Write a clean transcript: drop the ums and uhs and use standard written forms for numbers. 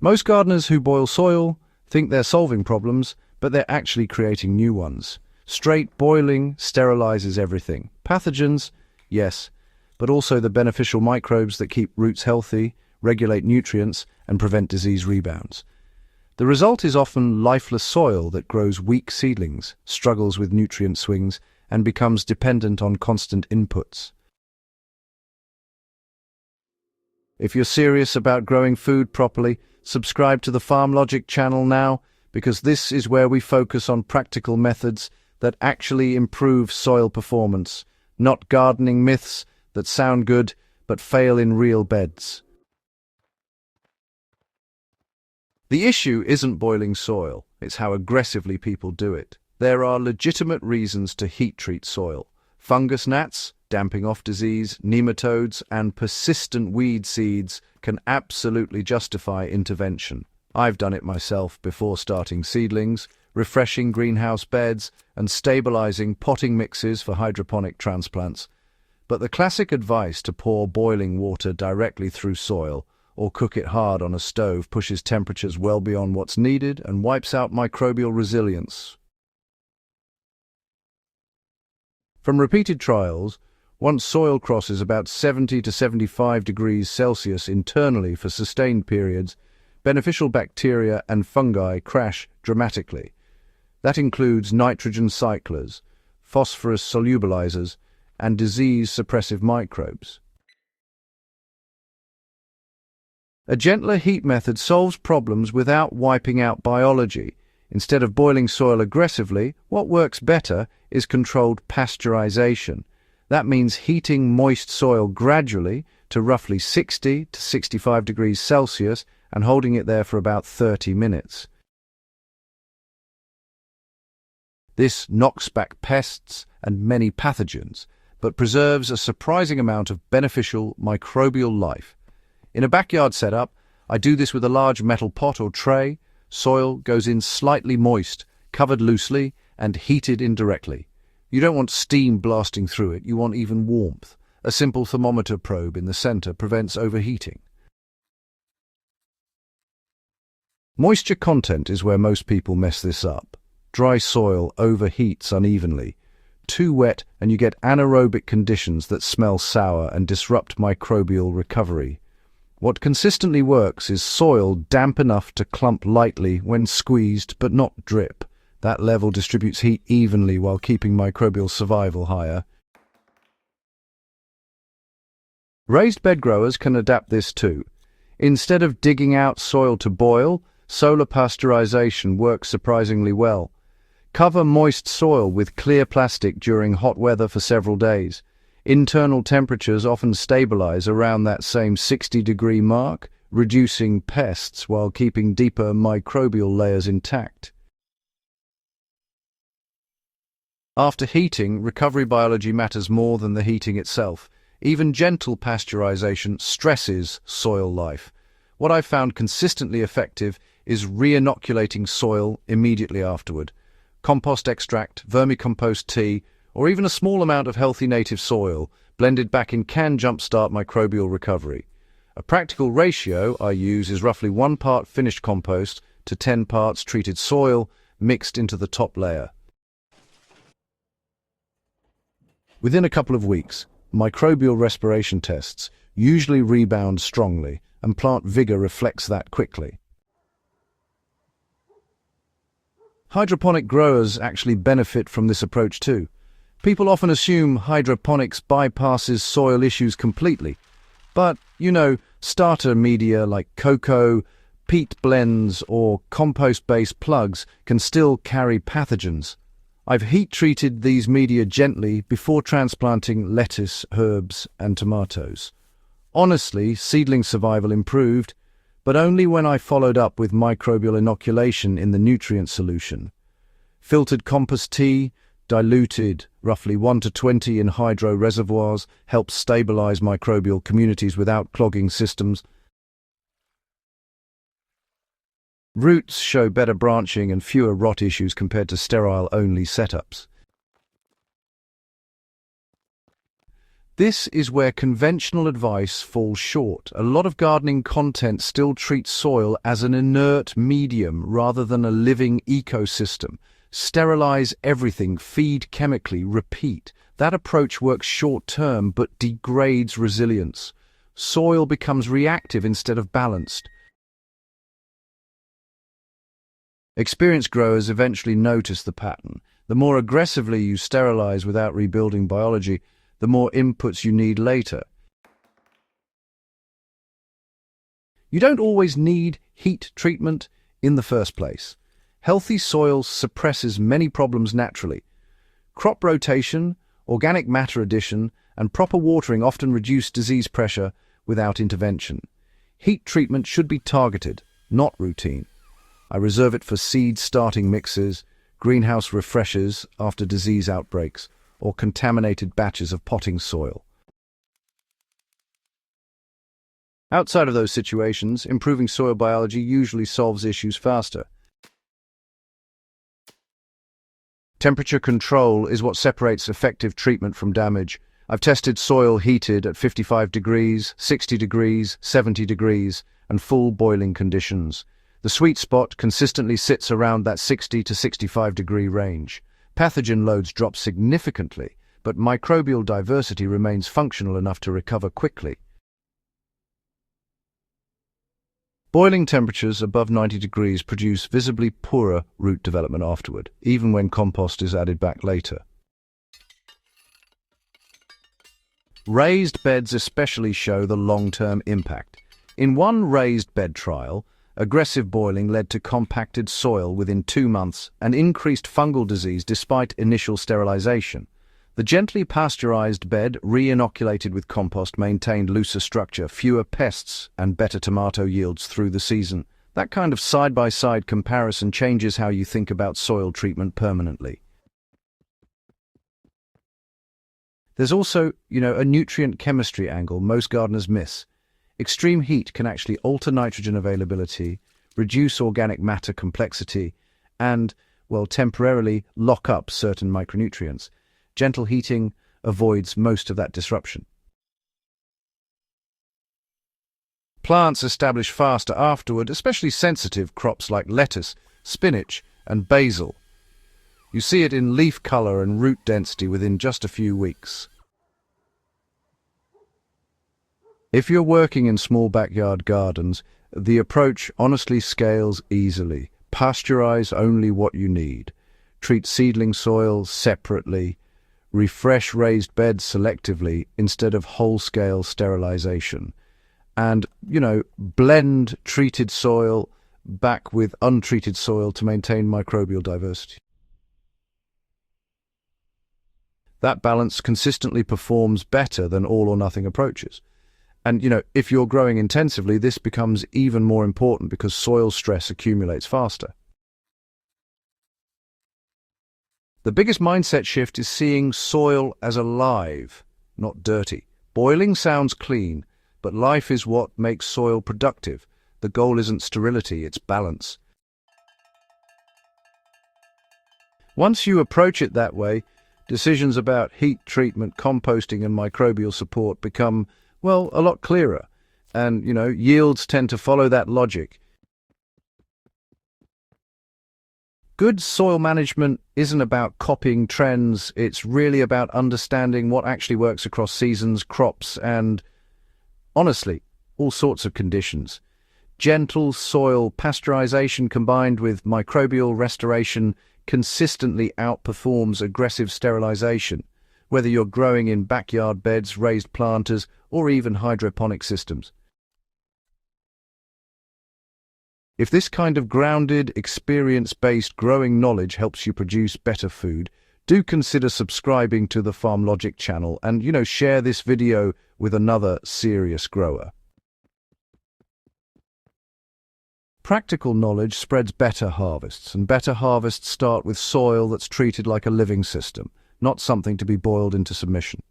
Most gardeners who boil soil think they're solving problems, but they're actually creating new ones. Straight boiling sterilizes everything. Pathogens, yes, but also the beneficial microbes that keep roots healthy, regulate nutrients, and prevent disease rebounds. The result is often lifeless soil that grows weak seedlings, struggles with nutrient swings, and becomes dependent on constant inputs. If you're serious about growing food properly, subscribe to the Farm Logic channel now, because this is where we focus on practical methods that actually improve soil performance, not gardening myths that sound good but fail in real beds. The issue isn't boiling soil, it's how aggressively people do it. There are legitimate reasons to heat treat soil. Fungus gnats, damping off disease, nematodes, and persistent weed seeds can absolutely justify intervention. I've done it myself before starting seedlings, refreshing greenhouse beds, and stabilizing potting mixes for hydroponic transplants. But the classic advice to pour boiling water directly through soil or cook it hard on a stove pushes temperatures well beyond what's needed and wipes out microbial resilience. From repeated trials, once soil crosses about 70 to 75 degrees Celsius internally for sustained periods, beneficial bacteria and fungi crash dramatically. That includes nitrogen cyclers, phosphorus solubilizers, and disease-suppressive microbes. A gentler heat method solves problems without wiping out biology. Instead of boiling soil aggressively, what works better is controlled pasteurization. That means heating moist soil gradually to roughly 60 to 65 degrees Celsius and holding it there for about 30 minutes. This knocks back pests and many pathogens, but preserves a surprising amount of beneficial microbial life. In a backyard setup, I do this with a large metal pot or tray. Soil goes in slightly moist, covered loosely, and heated indirectly. You don't want steam blasting through it, you want even warmth. A simple thermometer probe in the center prevents overheating. Moisture content is where most people mess this up. Dry soil overheats unevenly. Too wet and you get anaerobic conditions that smell sour and disrupt microbial recovery. What consistently works is soil damp enough to clump lightly when squeezed but not drip. That level distributes heat evenly while keeping microbial survival higher. Raised bed growers can adapt this too. Instead of digging out soil to boil, solar pasteurization works surprisingly well. Cover moist soil with clear plastic during hot weather for several days. Internal temperatures often stabilize around that same 60-degree mark, reducing pests while keeping deeper microbial layers intact. After heating, recovery biology matters more than the heating itself. Even gentle pasteurization stresses soil life. What I've found consistently effective is re-inoculating soil immediately afterward. Compost extract, vermicompost tea, or even a small amount of healthy native soil blended back in can jumpstart microbial recovery. A practical ratio I use is roughly 1 part finished compost to 10 parts treated soil mixed into the top layer. Within a couple of weeks, microbial respiration tests usually rebound strongly, and plant vigor reflects that quickly. Hydroponic growers actually benefit from this approach too. People often assume hydroponics bypasses soil issues completely. But, starter media like cocoa, peat blends, or compost-based plugs can still carry pathogens. I've heat-treated these media gently before transplanting lettuce, herbs, and tomatoes. Honestly, seedling survival improved, but only when I followed up with microbial inoculation in the nutrient solution. Filtered compost tea, diluted roughly 1 to 20 in hydro reservoirs, helps stabilize microbial communities without clogging systems. Roots show better branching and fewer rot issues compared to sterile-only setups. This is where conventional advice falls short. A lot of gardening content still treats soil as an inert medium rather than a living ecosystem. Sterilize everything, feed chemically, repeat. That approach works short-term but degrades resilience. Soil becomes reactive instead of balanced. Experienced growers eventually notice the pattern. The more aggressively you sterilize without rebuilding biology, the more inputs you need later. You don't always need heat treatment in the first place. Healthy soil suppresses many problems naturally. Crop rotation, organic matter addition, and proper watering often reduce disease pressure without intervention. Heat treatment should be targeted, not routine. I reserve it for seed starting mixes, greenhouse refreshers after disease outbreaks, or contaminated batches of potting soil. Outside of those situations, improving soil biology usually solves issues faster. Temperature control is what separates effective treatment from damage. I've tested soil heated at 55 degrees, 60 degrees, 70 degrees, and full boiling conditions. The sweet spot consistently sits around that 60 to 65 degree range. Pathogen loads drop significantly, but microbial diversity remains functional enough to recover quickly. Boiling temperatures above 90 degrees produce visibly poorer root development afterward, even when compost is added back later. Raised beds especially show the long-term impact. In one raised bed trial, aggressive boiling led to compacted soil within 2 months and increased fungal disease despite initial sterilization. The gently pasteurized bed, re-inoculated with compost, maintained looser structure, fewer pests, and better tomato yields through the season. That kind of side-by-side comparison changes how you think about soil treatment permanently. There's also, a nutrient chemistry angle most gardeners miss. Extreme heat can actually alter nitrogen availability, reduce organic matter complexity, and, temporarily lock up certain micronutrients. Gentle heating avoids most of that disruption. Plants establish faster afterward, especially sensitive crops like lettuce, spinach, and basil. You see it in leaf color and root density within just a few weeks. If you're working in small backyard gardens, the approach honestly scales easily. Pasteurize only what you need. Treat seedling soil separately. Refresh raised beds selectively instead of whole-scale sterilization. And, blend treated soil back with untreated soil to maintain microbial diversity. That balance consistently performs better than all-or-nothing approaches. And, if you're growing intensively, this becomes even more important because soil stress accumulates faster. The biggest mindset shift is seeing soil as alive, not dirty. Boiling sounds clean, but life is what makes soil productive. The goal isn't sterility, it's balance. Once you approach it that way, decisions about heat treatment, composting, and microbial support become, a lot clearer. And, yields tend to follow that logic. Good soil management isn't about copying trends, it's really about understanding what actually works across seasons, crops, and, honestly, all sorts of conditions. Gentle soil pasteurization combined with microbial restoration consistently outperforms aggressive sterilization, whether you're growing in backyard beds, raised planters, or even hydroponic systems. If this kind of grounded, experience-based growing knowledge helps you produce better food, do consider subscribing to the Farm Logic channel and, share this video with another serious grower. Practical knowledge spreads better harvests, and better harvests start with soil that's treated like a living system, not something to be boiled into submission.